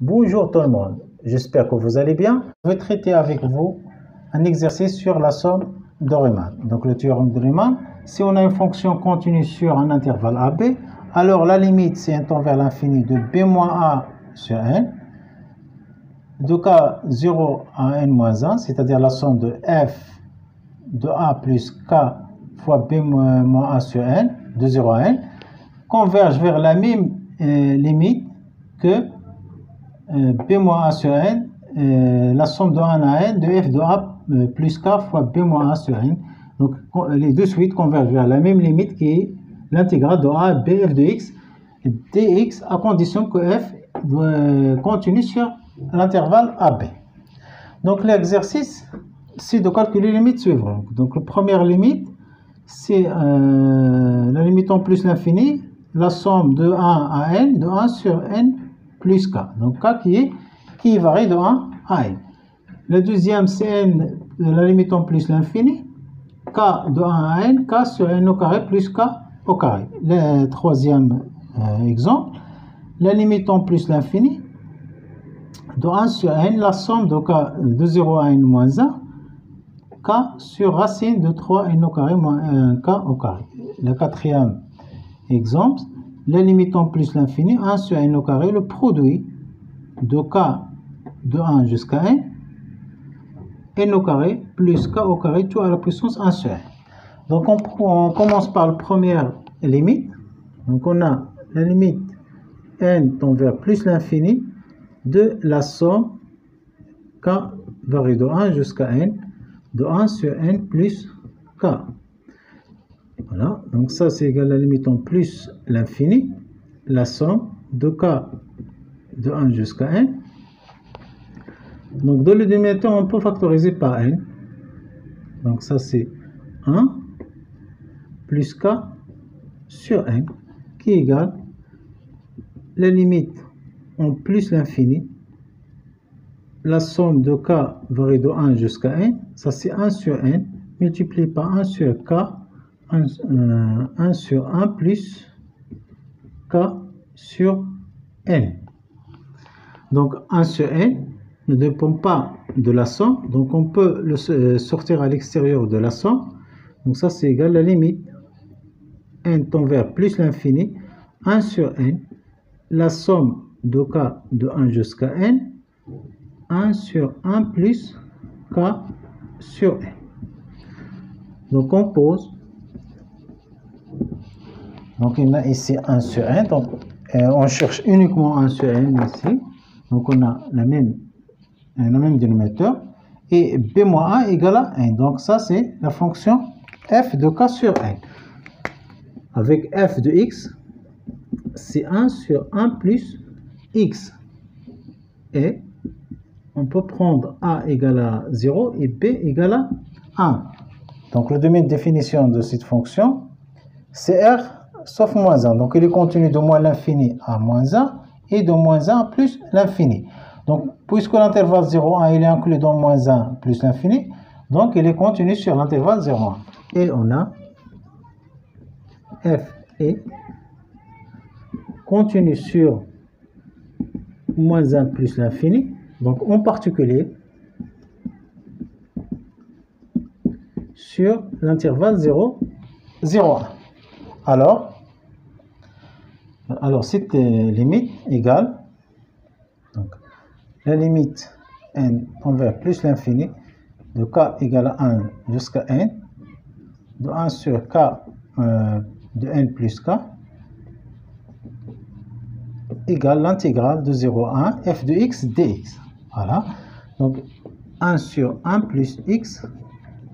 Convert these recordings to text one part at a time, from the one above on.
Bonjour tout le monde, j'espère que vous allez bien. Je vais traiter avec vous un exercice sur la somme de Riemann. Donc le théorème de Riemann, si on a une fonction continue sur un intervalle AB, alors la limite c'est un tend vers l'infini de b moins a sur n, de k0 à n moins 1, c'est-à-dire la somme de f de a plus k fois b moins a sur n, de 0 à n, converge vers la même limite que b moins a sur n, la somme de 1 à n de f de a plus k fois b moins a sur n. Donc les deux suites convergent vers la même limite qui est l'intégrale de a bf de x dx à condition que f continue sur l'intervalle AB. Donc l'exercice, c'est de calculer les limites suivantes. Donc la première limite, c'est la limite en plus l'infini, la somme de 1 à n, de 1 sur n plus k. Donc k qui varie de 1 à n. Le deuxième, c'est n, la limite en plus l'infini, k de 1 à n, k sur n au carré plus k au carré. Le troisième exemple, la limite en plus l'infini, de 1 sur n, la somme de k de 0 à n moins 1, k sur racine de 3n au carré moins 1k au carré. Le quatrième exemple, la limite en plus l'infini, 1 sur n au carré, le produit de k de 1 jusqu'à n au carré plus k au carré, tout à la puissance 1 sur n. Donc on commence par la première limite. Donc on a la limite n tend vers plus l'infini de la somme k varie de 1 jusqu'à n, de 1 sur n plus k. Voilà, donc ça c'est égal à la limite en plus l'infini, la somme de k de 1 jusqu'à n. Donc dans le dénominateur, on peut factoriser par n. Donc ça c'est 1 plus k sur n qui est égal la limite en plus l'infini, la somme de k varie de 1 jusqu'à n, ça c'est 1 sur n, multiplié par 1 sur k, 1 sur 1 plus k sur n. Donc 1 sur n ne dépend pas de la somme, donc on peut le sortir à l'extérieur de la somme. Donc ça c'est égal à la limite n tend vers plus l'infini, 1 sur n, la somme de k de 1 jusqu'à n, 1 sur 1 plus k sur n. Donc on pose. Donc il y a ici 1 sur n, donc on cherche uniquement 1 sur n ici. Donc on a le même dénominateur. Et b moins a égale à n. Donc ça c'est la fonction f de k sur n. Avec f de x, c'est 1 sur 1 plus x. Et on peut prendre a égale à 0 et b égale à 1. Donc le domaine de définition de cette fonction, c'est r sauf moins 1. Donc il est continu de moins l'infini à moins 1 et de moins 1 plus l'infini. Donc puisque l'intervalle 0,1 il est inclus dans moins 1 plus l'infini, donc il est continu sur l'intervalle 0,1. Et on a f est continu sur moins 1 plus l'infini, donc en particulier sur l'intervalle 0,1. Alors cette limite égale, donc, la limite n tend vers plus l'infini de k égale à 1 jusqu'à n, de 1 sur k de n plus k, égale l'intégrale de 0 à 1 f de x dx. Voilà. Donc 1 sur 1 plus x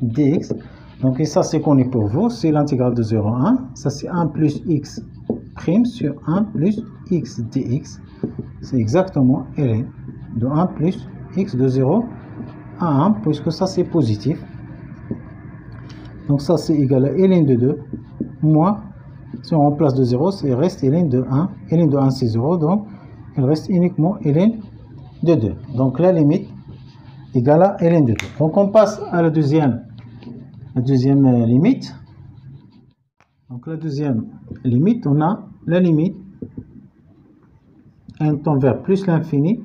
dx. Donc et ça c'est connu pour vous, c'est l'intégrale de 0 à 1. Ça c'est 1 plus x prime sur 1 plus x dx. C'est exactement ln de 1 plus x de 0 à 1, puisque ça c'est positif. Donc ça c'est égal à ln de 2 moins, si on remplace de 0, il reste ln de 1. Ln de 1 c'est 0, donc il reste uniquement ln de 2. Donc la limite égale à ln de 2. Donc on passe à la deuxième limite. Donc la deuxième limite, on a la limite n tend vers plus l'infini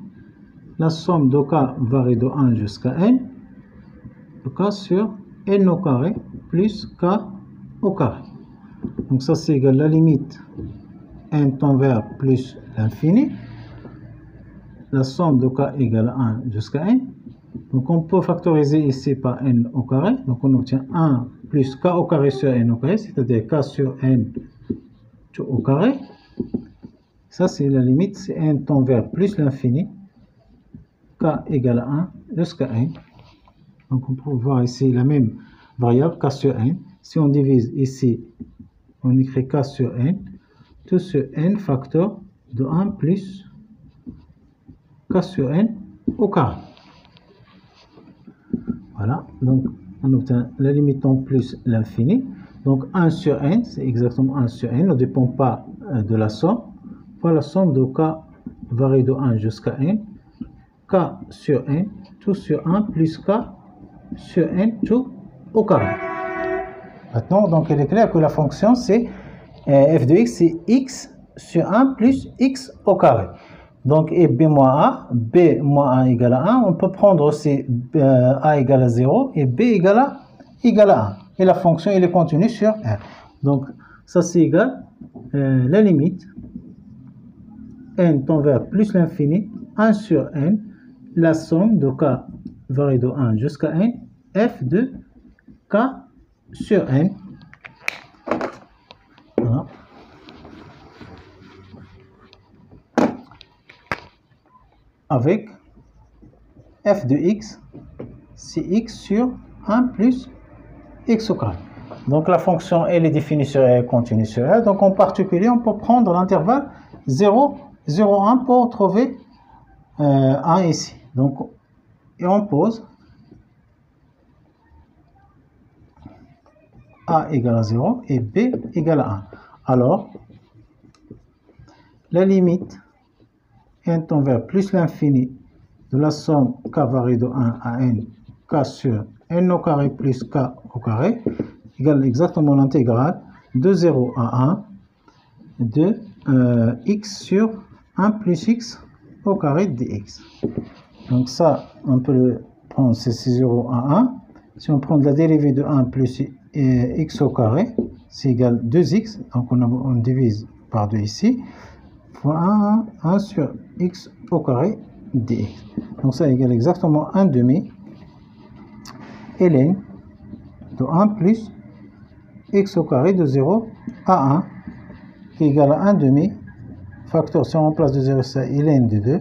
la somme de k varie de 1 jusqu'à n, de k sur n au carré plus k au carré. Donc ça c'est égal à la limite n tend vers plus l'infini, la somme de k égale à 1 jusqu'à n. Donc on peut factoriser ici par n au carré, donc on obtient 1 plus k au carré sur n au carré, c'est-à-dire k sur n au carré. Ça c'est la limite, c'est n tend vers plus l'infini, k égale à 1 jusqu'à n. Donc on peut voir ici la même variable, k sur n. Si on divise ici, on écrit k sur n, tout sur n facteur de 1 plus k sur n au carré. Voilà, donc on obtient la limite en plus l'infini. Donc 1 sur n, c'est exactement 1 sur n, ne dépend pas de la somme. Voilà la somme de k varie de 1 jusqu'à n, k sur n, tout sur 1 plus k sur n tout au carré. Maintenant, donc il est clair que la fonction c'est f de x, c'est x sur 1 plus x au carré. Donc, et b moins a égale à 1, on peut prendre aussi a égale à 0 et b égale à 1. Et la fonction, elle est continue sur R. Donc, ça c'est égal, la limite, n tend vers plus l'infini, 1 sur n, la somme de k varie de 1 jusqu'à n, f de k sur n. Voilà. Avec f de x, c'est x sur 1 plus x au carré. Donc la fonction elle est définie sur R, continue sur R. Donc en particulier, on peut prendre l'intervalle 0, 0, 1 pour trouver 1 ici. Donc, et on pose a égale à 0 et b égale à 1. Alors, la limite n tend vers plus l'infini de la somme k varie de 1 à n, k sur n au carré plus k au carré, égale exactement l'intégrale de 0 à 1 de x sur 1 plus x au carré dx. Donc ça, on peut le prendre, c'est 0 à 1. Si on prend la dérivée de 1 plus x au carré, c'est égal 2x, donc on divise par 2 ici, fois 1 sur x au carré dx. Donc ça égale exactement 1 demi ln de 1 plus x au carré de 0 à 1 qui est égal à 1 demi facteur, si on remplace de 0 ça ln de 2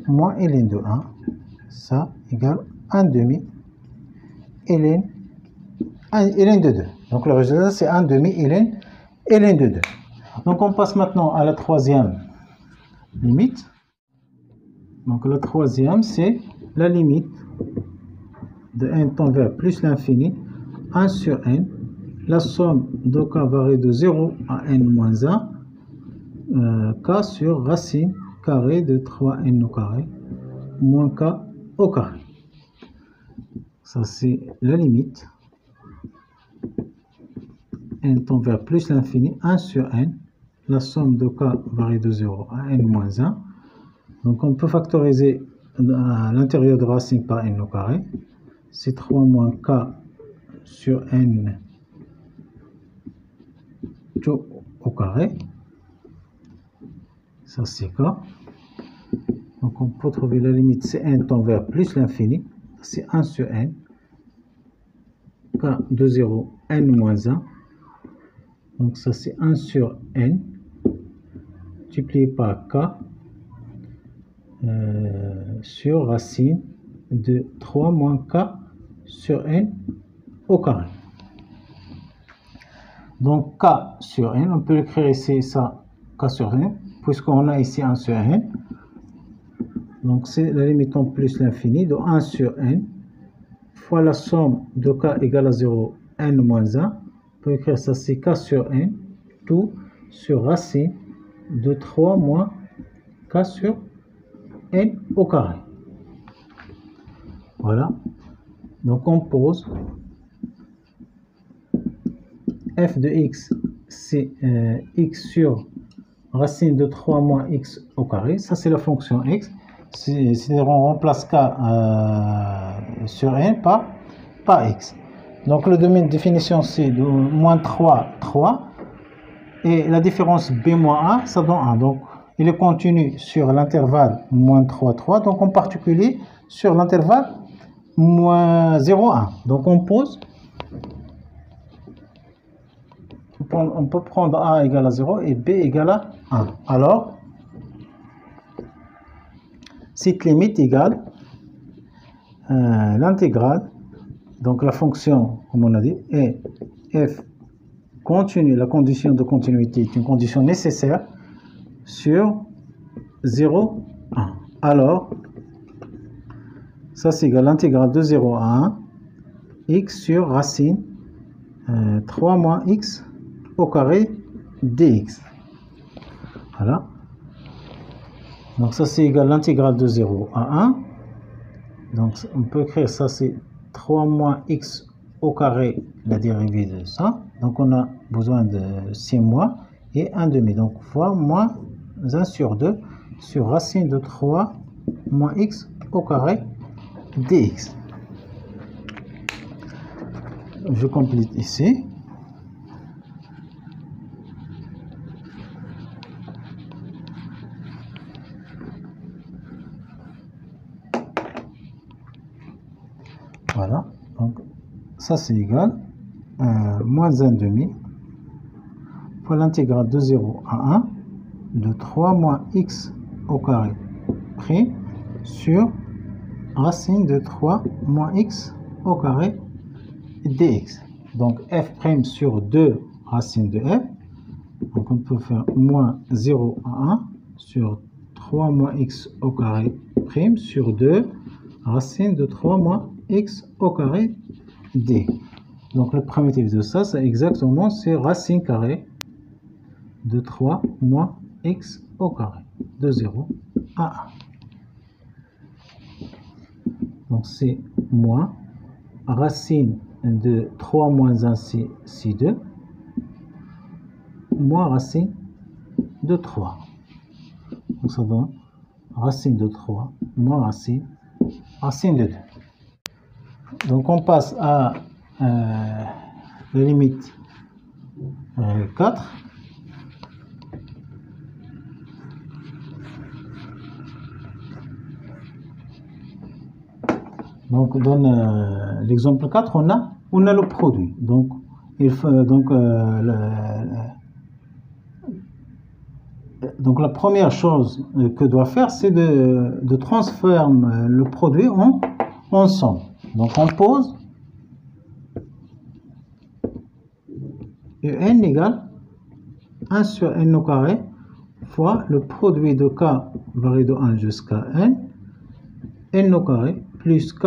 moins ln de 1, ça égale 1 demi ln de 2. Donc le résultat c'est 1 demi ln de 2. Donc on passe maintenant à la troisième limite. Donc la troisième c'est la limite de n tend vers plus l'infini, 1 sur n, la somme de k varie de 0 à n moins 1, k sur racine carrée de 3n au carré, moins k au carré. Ça c'est la limite, n tend vers plus l'infini, 1 sur n, la somme de k varie de 0 à n moins 1. Donc on peut factoriser à l'intérieur de racine par n au carré. C'est 3 moins k sur n tout au carré. Ça c'est k. Donc on peut trouver la limite, c'est n tend vers plus l'infini. C'est 1 sur n. K de 0, n moins 1. Donc ça c'est 1 sur n multiplié par k sur racine de 3 moins k sur n au carré. Donc k sur n, on peut écrire ici ça k sur n, puisqu'on a ici 1 sur n. Donc c'est la limite en plus l'infini de 1 sur n fois la somme de k égale à 0, n moins 1. On peut écrire ça c'est k sur n, tout sur racine de 3 moins k sur n au carré. Voilà. Donc on pose f de x, c'est x sur racine de 3 moins x au carré. Ça c'est la fonction x. c'est-à-dire on remplace k sur n par x. Donc le domaine de définition c'est de moins 3, 3. Et la différence b moins 1, ça donne 1. Donc il est continu sur l'intervalle moins 3, 3. Donc en particulier sur l'intervalle moins 0, 1. Donc on pose. On peut prendre a égale à 0 et b égale à 1. Alors, cette limite égale l'intégrale, donc la fonction, comme on a dit, est f continue, la condition de continuité est une condition nécessaire sur 0, 1. Alors, ça c'est égal à l'intégrale de 0 à 1, x sur racine 3 moins x au carré dx. Voilà. Donc ça c'est égal à l'intégrale de 0 à 1. Donc on peut écrire ça c'est 3 moins x au carré, la dérivée de ça. Donc on a besoin de 6 mois et 1 demi. Donc fois moins 1 sur 2 sur racine de 3 moins x au carré dx. Je complète ici. Voilà, donc ça c'est égal à moins 1 demi fois l'intégrale de 0 à 1 de 3 moins x au carré prime sur racine de 3 moins x au carré dx. Donc f prime sur 2 racine de f. Donc on peut faire moins 0 à 1 sur 3 moins x au carré prime sur 2 racine de 3 moins x au carré d. Donc le primitif de ça, c'est exactement c'est racine carrée de 3 moins x au carré de 0 à 1. Donc c'est moins racine de 3 moins 1 c'est 2 moins racine de 3. Donc ça donne racine de 3 moins racine de 2. Donc on passe à la limite 4. Donc dans l'exemple 4, on a le produit. Donc il faut donc la première chose que doit faire, c'est de transformer le produit en somme. Donc on pose un égale 1 sur n au carré fois le produit de k varié de 1 jusqu'à n au carré plus k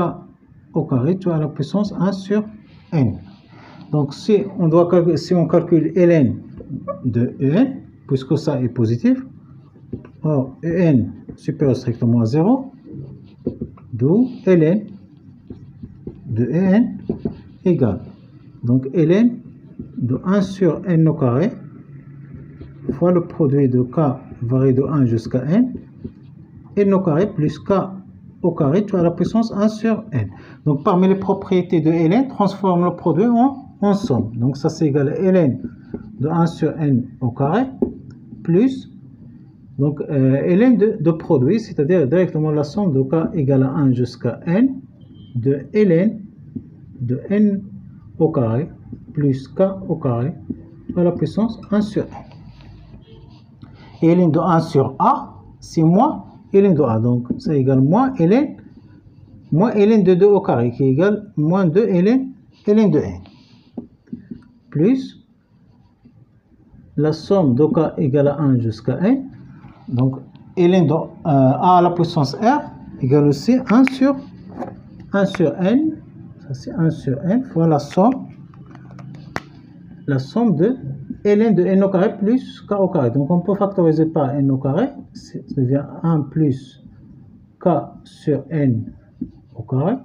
au carré, tu as la puissance 1 sur n. Donc si on calcule ln de en, puisque ça est positif, or en supérieur strictement à 0, d'où ln de en égale, donc ln de 1 sur n au carré fois le produit de k varié de 1 jusqu'à n au carré plus k au carré, tu as la puissance 1 sur n. Donc parmi les propriétés de ln, transforme le produit en somme. Donc ça c'est égal à ln de 1 sur n au carré plus donc ln de produit, c'est-à-dire directement la somme de k égale à 1 jusqu'à n de ln de n au carré plus k au carré à la puissance 1 sur n. Et ln de 1 sur a, c'est moins ln de a. Donc ça égale moins ln de 2 au carré qui égale moins 2 ln de n. Plus la somme de k égale à 1 jusqu'à n. Donc ln de a à la puissance r égale aussi 1 sur n. Ça c'est 1 sur n fois la somme de ln de n au carré plus k au carré. Donc on peut factoriser par n au carré. Ça devient 1 plus k sur n au carré.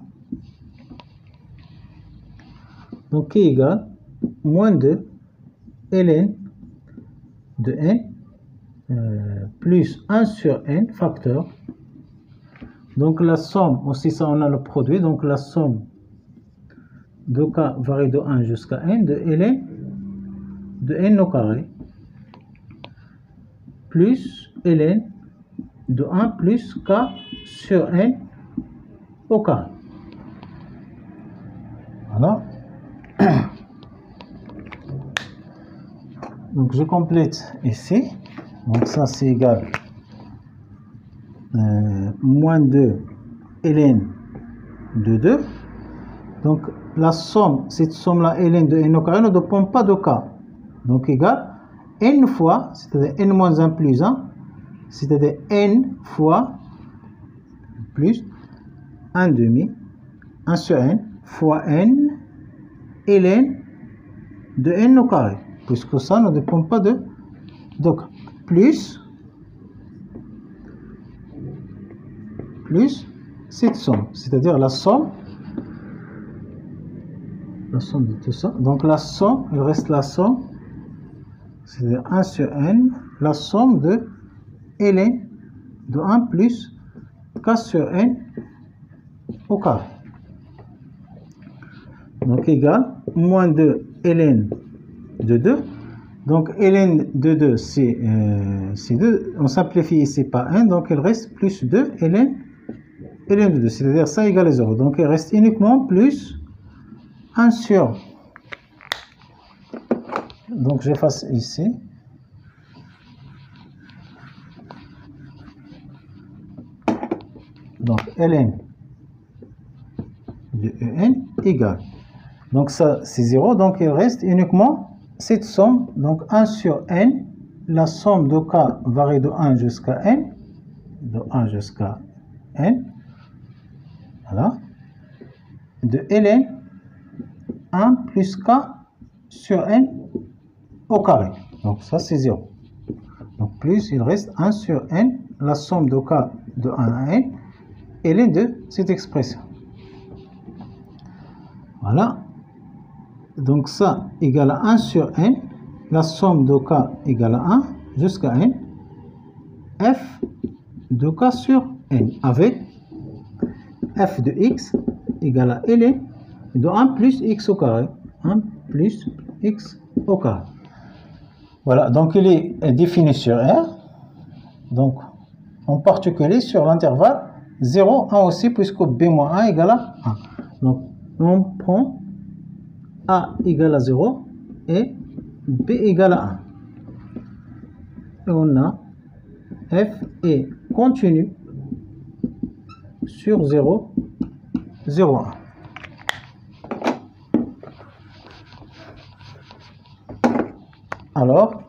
Donc qui égale moins 2 ln de n plus 1 sur n facteur Donc la somme, aussi ça on a le produit, donc la somme de k varie de 1 jusqu'à n de ln de n au carré plus ln de 1 plus k sur n au carré. Voilà. Donc je complète ici. Donc ça c'est égal moins 2 ln de 2. Donc la somme, cette somme-là, ln de n au carré, ne dépend pas de k. Donc égal n fois, c'est-à-dire n moins 1 plus 1, c'est-à-dire n fois plus 1 demi, 1 sur n, fois n, ln de n au carré, puisque ça ne dépend pas de k, plus cette somme, c'est-à-dire la somme de tout ça. Donc la somme, il reste la somme, c'est-à-dire 1 sur n, la somme de ln de 1 plus k sur n au carré. Donc égal moins 2 ln de 2. Donc ln de 2 c'est 2. On simplifie ici par 1, donc il reste plus 2 ln de 2, c'est-à-dire ça égale 0. Donc il reste uniquement plus 1 sur. Donc j'efface ici. Donc ln de en égale. Donc ça c'est 0. Donc il reste uniquement cette somme. Donc 1 sur n. La somme de k varie de 1 jusqu'à n. De 1 jusqu'à n. Voilà. De ln 1 plus k sur n au carré. Donc ça c'est 0. Donc plus il reste 1 sur n, la somme de k de 1 à n, ln de cette expression. Voilà. Donc ça égale à 1 sur n, la somme de k égale à 1 jusqu'à n, f de k sur n, avec f de x égale à ln de 1 plus x au carré. 1 plus x au carré. Voilà, donc il est défini sur R. Donc, en particulier sur l'intervalle 0, 1 aussi, puisque b moins 1 égale à 1. Donc, on prend a égale à 0 et b égale à 1. Et on a f est continu sur 0, 0, 1. Alors,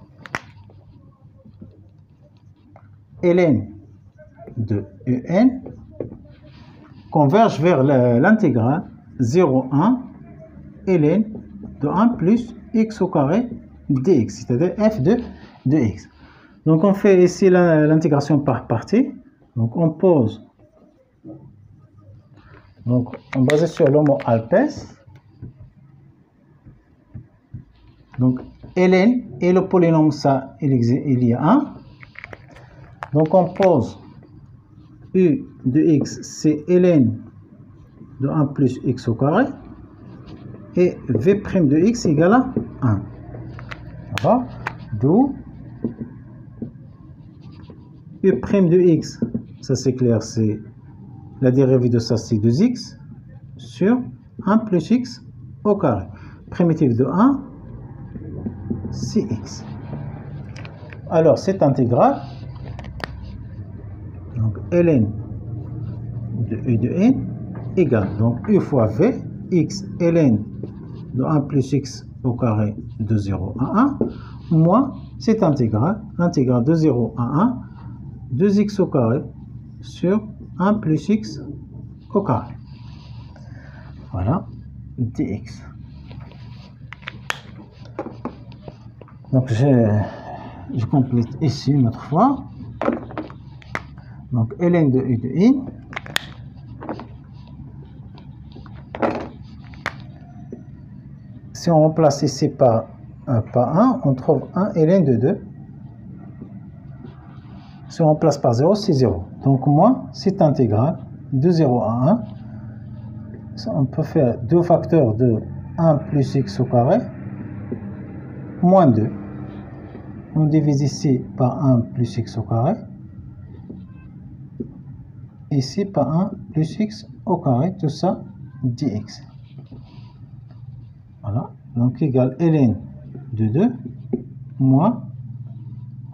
ln de un converge vers l'intégrale 0, 1 ln de 1 plus x au carré dx, c'est-à-dire f de x. Donc on fait ici l'intégration par partie. Donc on pose, donc on base sur l'homo Alpes. Donc ln et le polynôme ça il y a 1. Donc on pose u de x c'est ln de 1 plus x au carré et v' de x égale à 1. Voilà. D'où u' de x, ça c'est clair, c'est la dérivée de ça c'est 2x sur 1 plus x au carré. Primitive de 1, c'est x. Alors cette intégrale, donc ln de u de n égale donc u fois v, x ln de 1 plus x au carré de 0 à 1, moins cette intégrale, l'intégrale de 0 à 1, 2x au carré sur 1 plus x au carré. Voilà, dx. Donc je complète ici une autre fois. Donc ln de u de n si on remplace ici par 1, on trouve 1 ln de 2. Si on remplace par 0, c'est 0. Donc moins cette intégrale de 0 à 1. On peut faire 2 facteurs de 1 plus x au carré moins 2. On divise ici par 1 plus x au carré. Ici par 1 plus x au carré, tout ça dx. Voilà, donc égal ln de 2 moins,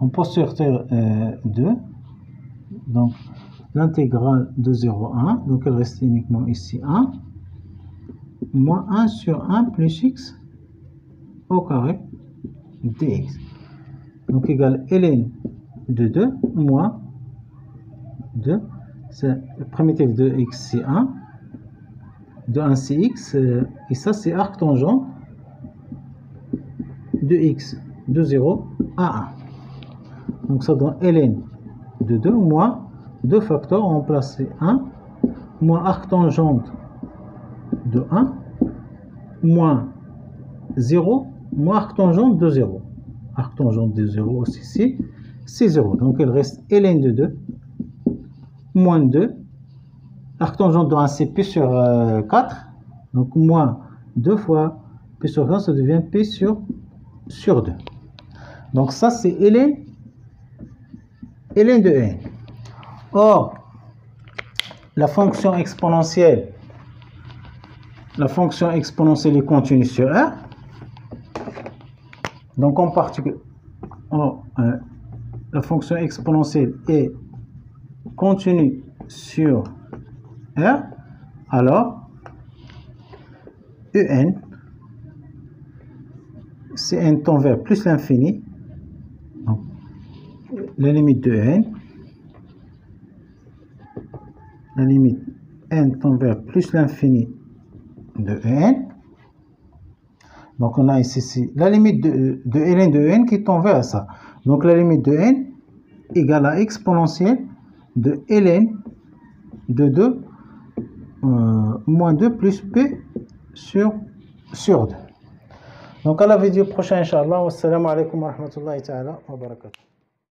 on peut sortir 2, donc l'intégrale de 0 à 1, donc elle reste uniquement ici 1, moins 1 sur 1 plus x au carré dx. Donc égal ln de 2 moins 2, c'est le primitif de x c'est 1, de 1 c'est x, et ça c'est arctangent de x de 0 à 1. Donc ça donne ln de 2 moins 2 facteurs, on place 1, moins arctangente de 1, moins 0, moins arctangente de 0. Arctangente de 0 aussi, c'est 0. Donc il reste ln de 2, moins 2. Arctangente de 1, c'est p sur 4. Donc moins 2 fois p sur 4, ça devient p sur 2. Donc ça, c'est ln de n. Or, la fonction exponentielle est continue sur R. Donc en particulier, la fonction exponentielle est continue sur R. Alors, un, c'est n tend vers plus l'infini. La limite de n, la limite n tend vers plus l'infini de n. Donc on a ici la limite de ln de n qui tend vers ça. Donc la limite de n égale à exponentielle de ln de 2 moins 2 plus p sur 2. Donc à la vidéo prochaine, Inch'Allah. Wassalamu alaikum wa rahmatullahi ta'ala wa barakatuh.